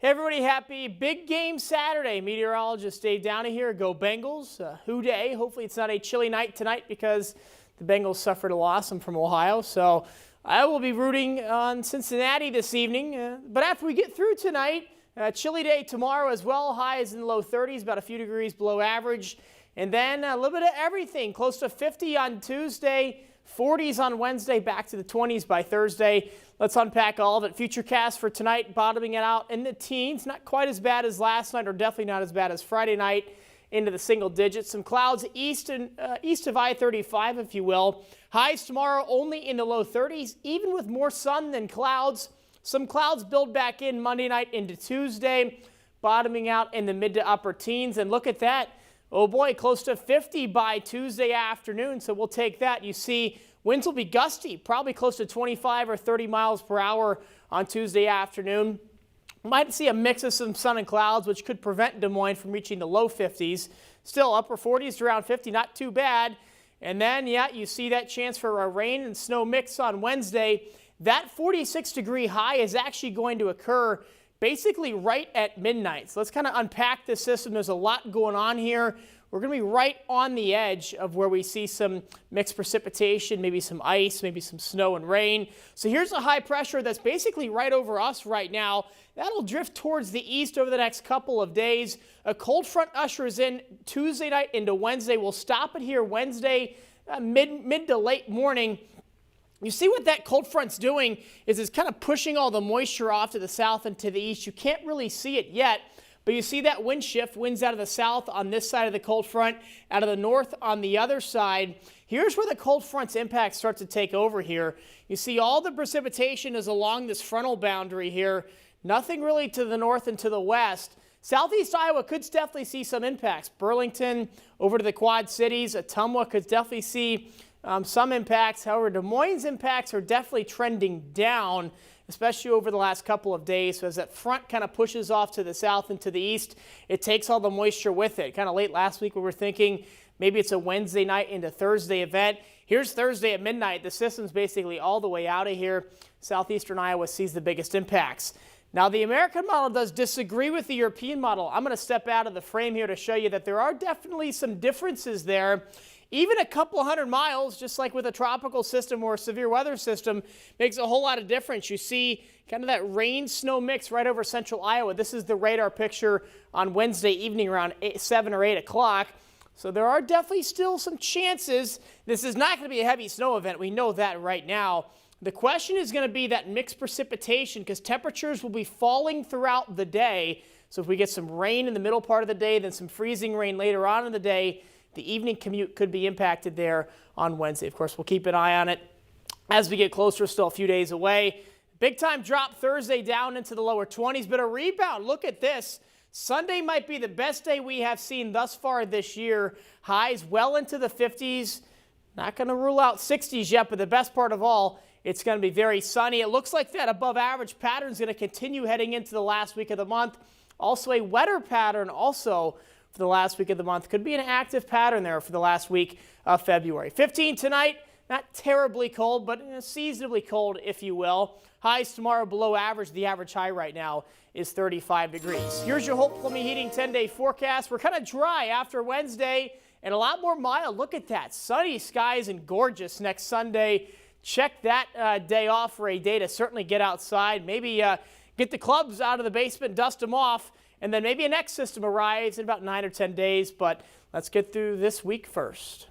Hey everybody, happy big game Saturday. Meteorologist Dave Downey here. Go Bengals. Who day. Hopefully it's not a chilly night tonight because the Bengals suffered a loss. I'm from Ohio, so I will be rooting on Cincinnati this evening. But after we get through tonight, chilly day tomorrow as well. Highs in the low 30s, about a few degrees below average. And then a little bit of everything, close to 50 on Tuesday, 40s on Wednesday, back to the 20s by Thursday. Let's unpack all of it. FUTURECAST for tonight, bottoming it out in the teens. Not quite as bad as last night, or definitely not as bad as Friday night, into the single digits. Some clouds east of I-35, if you will. Highs tomorrow only in the low 30s, even with more sun than clouds. Some clouds build back in Monday night into Tuesday, bottoming out in the mid to upper teens. And look at that. Oh boy, close to 50 by Tuesday afternoon, so we'll take that. You see, winds will be gusty, probably close to 25 or 30 miles per hour on Tuesday afternoon. Might see a mix of some sun and clouds, which could prevent Des Moines from reaching the low 50s. Still upper 40s to around 50, not too bad. And then, yeah, you see that chance for a rain and snow mix on Wednesday. That 46-degree high is actually going to occur basically right at midnight. So let's kind of unpack this system. There's a lot going on here. We're going to be right on the edge of where we see some mixed precipitation, maybe some ice, maybe some snow and rain. So here's a high pressure that's basically right over us right now. That'll drift towards the east over the next couple of days. A cold front ushers in Tuesday night into Wednesday. We'll stop it here Wednesday mid to late morning. You see what that cold front's doing is it's kind of pushing all the moisture off to the south and to the east. You can't really see it yet, but you see that wind shift, winds out of the south on this side of the cold front, out of the north on the other side. Here's where the cold front's impact starts to take over here. You see all the precipitation is along this frontal boundary here. Nothing really to the north and to the west. Southeast Iowa could definitely see some impacts. Burlington over to the Quad Cities, Ottumwa could definitely see some impacts. However, Des Moines' impacts are definitely trending down, especially over the last couple of days. So as that front kind of pushes off to the south and to the east, it takes all the moisture with it. Kind of late last week we were thinking maybe it's a Wednesday night into Thursday event. Here's Thursday at midnight. The system's basically all the way out of here. Southeastern Iowa sees the biggest impacts. Now, the American model does disagree with the European model. I'm going to step out of the frame here to show you that there are definitely some differences there. Even a couple hundred miles, just like with a tropical system or a severe weather system, makes a whole lot of difference. You see kind of that rain-snow mix right over central Iowa. This is the radar picture on Wednesday evening around 7 or 8 o'clock. So there are definitely still some chances. This is not going to be a heavy snow event. We know that right now. The question is going to be that mixed precipitation, because temperatures will be falling throughout the day. So if we get some rain in the middle part of the day, then some freezing rain later on in the day, the evening commute could be impacted there on Wednesday. Of course, we'll keep an eye on it as we get closer, still a few days away. Big time drop Thursday down into the lower 20s, but a rebound. Look at this. Sunday might be the best day we have seen thus far this year. Highs well into the 50s. Not going to rule out 60s yet, but the best part of all, it's going to be very sunny. It looks like that above average pattern is going to continue heading into the last week of the month. Also a wetter pattern also for the last week of the month. Could be an active pattern there for the last week of February. 15 tonight, not terribly cold, but seasonably cold, if you will. Highs tomorrow below average. The average high right now is 35 degrees. Here's your Hope Plumbing Heating 10-day forecast. We're kind of dry after Wednesday and a lot more mild. Look at that. Sunny skies and gorgeous next Sunday. Check that day off for a day to certainly get outside. Maybe get the clubs out of the basement, dust them off, and then maybe a next system arrives in about 9 or 10 days. But let's get through this week first.